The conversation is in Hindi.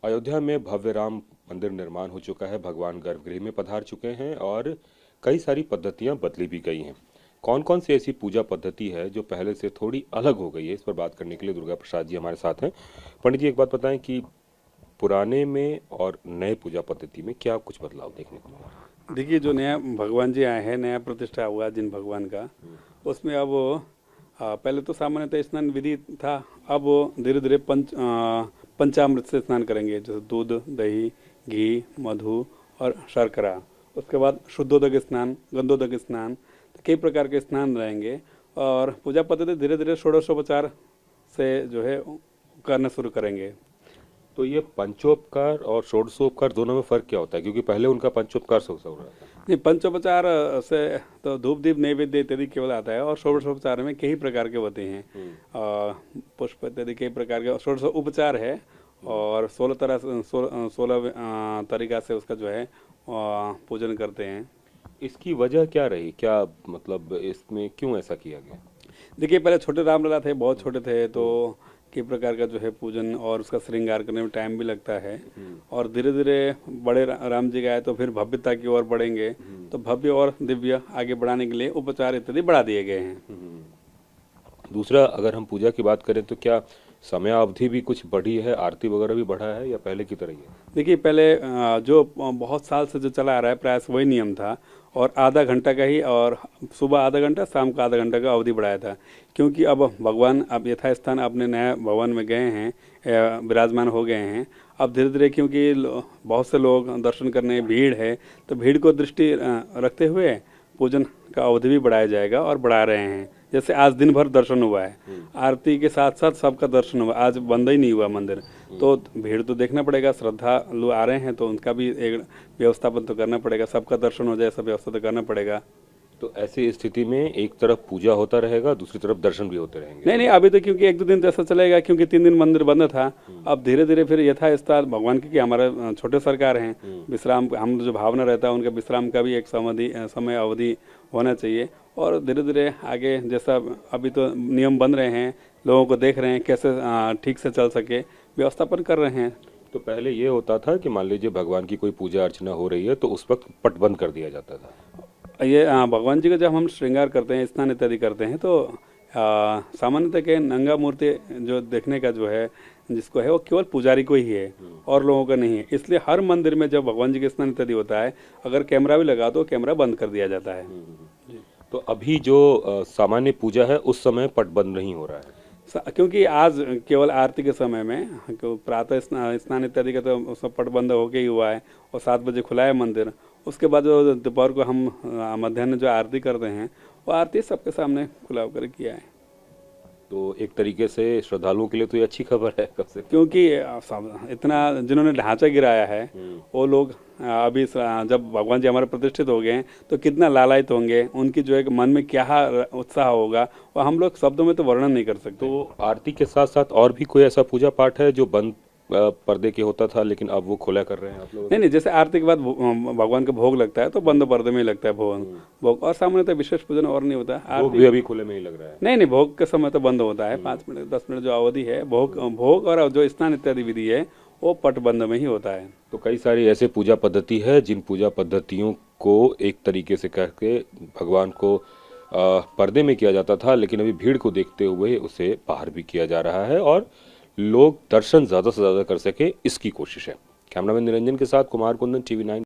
अयोध्या में भव्य राम मंदिर निर्माण हो चुका है। भगवान गर्भगृह में पधार चुके हैं और कई सारी पद्धतियां बदली भी गई हैं। कौन कौन सी ऐसी पूजा पद्धति है जो पहले से थोड़ी अलग हो गई है, इस पर बात करने के लिए दुर्गा प्रसाद जी हमारे साथ हैं। पंडित जी, एक बात बताएं कि पुराने में और नए पूजा पद्धति में क्या कुछ बदलाव देखने को मिला? देखिए, जो नया भगवान जी आए हैं, नया प्रतिष्ठा हुआ जिन भगवान का, उसमें अब पहले तो सामान्यतः स्नान विधि था। अब वो धीरे धीरे पंचामृत से स्नान करेंगे, जैसे दूध, दही, घी, मधु और शर्करा। उसके बाद शुद्धोदक स्नान, गंधोदक स्नान, तो कई प्रकार के स्नान रहेंगे। और पूजा पद्धति धीरे धीरे षोडशोपचार से जो है करना शुरू करेंगे। तो ये पंचोपकार और षोडशोपकार दोनों में फर्क क्या होता है? क्योंकि पहले उनका पंचोपकार से हो रहा था। नहीं, पंचोपचार से तो धूप दीप नैवेद्य इत्यादि केवल आता है, और षोडशोपचार में कई प्रकार के होते हैं। पुष्प इत्यादि कई प्रकार के षोडश उपचार है, और 16 तरीका से उसका जो है पूजन करते हैं। इसकी वजह क्या रही? क्या मतलब इसमें क्यों ऐसा किया गया? देखिए, पहले छोटे रामलला थे, बहुत छोटे थे, तो कई प्रकार का जो है पूजन और उसका श्रृंगार करने में टाइम भी लगता है। और धीरे धीरे बड़े राम जी गए तो फिर भव्यता की ओर बढ़ेंगे, तो भव्य और दिव्य आगे बढ़ाने के लिए उपचार इत्यादि बढ़ा दिए गए हैं। दूसरा, अगर हम पूजा की बात करें तो क्या समय अवधि भी कुछ बढ़ी है? आरती वगैरह भी बढ़ा है या पहले की तरह ही है? देखिए, पहले जो बहुत साल से जो चला आ रहा है प्रयास, वही नियम था, और आधा घंटा का ही, और सुबह आधा घंटा, शाम का आधा घंटा का अवधि बढ़ाया था। क्योंकि अब भगवान अब यथास्थान अपने नए भवन में गए हैं, विराजमान हो गए हैं। अब धीरे धीरे, क्योंकि बहुत से लोग दर्शन करने भीड़ है, तो भीड़ को दृष्टि रखते हुए पूजन का अवधि भी बढ़ाया जाएगा, और बढ़ा रहे हैं। जैसे आज दिन भर दर्शन हुआ है, आरती के साथ साथ सबका दर्शन हुआ, आज बंद ही नहीं हुआ मंदिर, तो भीड़ तो देखना पड़ेगा। श्रद्धालु आ रहे हैं तो उनका भी एक व्यवस्थापन तो करना पड़ेगा, सबका दर्शन हो जाए, सब व्यवस्था तो करना पड़ेगा। तो ऐसी स्थिति में एक तरफ पूजा होता रहेगा, दूसरी तरफ दर्शन भी होते रहेंगे? नहीं, अभी तो क्योंकि 1-2 दिन तो ऐसा चलेगा, क्योंकि 3 दिन मंदिर बंद था। अब धीरे धीरे फिर यथास्थान भगवान की, हमारा छोटे सरकार हैं, विश्राम, हम जो भावना रहता है उनका विश्राम का भी एक समय अवधि होना चाहिए। और धीरे धीरे आगे, जैसा अभी तो नियम बन रहे हैं, लोगों को देख रहे हैं कैसे ठीक से चल सके, व्यवस्थापन कर रहे हैं। तो पहले ये होता था कि मान लीजिए भगवान की कोई पूजा अर्चना हो रही है तो उस वक्त पट बंद कर दिया जाता था। ये भगवान जी का जब हम श्रृंगार करते हैं, स्नान इत्यादि करते हैं, तो सामान्यतः के नंगा मूर्ति जो देखने का जो है, जिसको है, वो केवल पुजारी को ही है और लोगों का नहीं है। इसलिए हर मंदिर में जब भगवान जी के स्नान इत्यादि होता है, अगर कैमरा भी लगा तो कैमरा बंद कर दिया जाता है। तो अभी जो सामान्य पूजा है उस समय पट बंद नहीं हो रहा है, क्योंकि आज केवल आरती के समय में प्रातः स्नान इत्यादि का तो सब पट बंद होके ही हुआ है, और 7 बजे खुला है मंदिर। उसके बाद जो दोपहर को हम मध्याह्न जो आरती करते हैं, वो आरती सबके सामने खुला होकर किया है। तो एक तरीके से श्रद्धालुओं के लिए तो ये अच्छी खबर है कब से, क्योंकि इतना जिन्होंने ढांचा गिराया है, वो लोग अभी जब भगवान जी हमारे प्रतिष्ठित हो गए हैं, तो कितना लालायित होंगे, उनकी जो है मन में क्या उत्साह होगा, वो हम लोग शब्दों में तो वर्णन नहीं कर सकते। तो आरती के साथ साथ और भी कोई ऐसा पूजा पाठ है जो बंद पर्दे के होता था लेकिन अब वो खुला कर रहे हैं आप लोग? नहीं, जैसे आरती के बाद भगवान का भोग लगता है, तो बंद पर्दे में ही लगता है भोग, और सामान्यतः विशेष पूजन और नहीं होता है। भोग भी अभी खुले में ही लग रहा है? नहीं, भोग के समय तो बंद होता है, 5 मिनट 10 मिनट जो अवधि है, भोग और जो स्नान इत्यादि विधि है, वो पट बंद में ही होता है। तो कई सारी ऐसे पूजा पद्धति है जिन पूजा पद्धतियों को एक तरीके से कह के भगवान को पर्दे में किया जाता था, लेकिन अभी भीड़ को देखते हुए उसे बाहर भी किया जा रहा है और लोग दर्शन ज़्यादा से ज़्यादा कर सके, इसकी कोशिश है। कैमरामैन निरंजन के साथ कुमार कुंदन, TV9।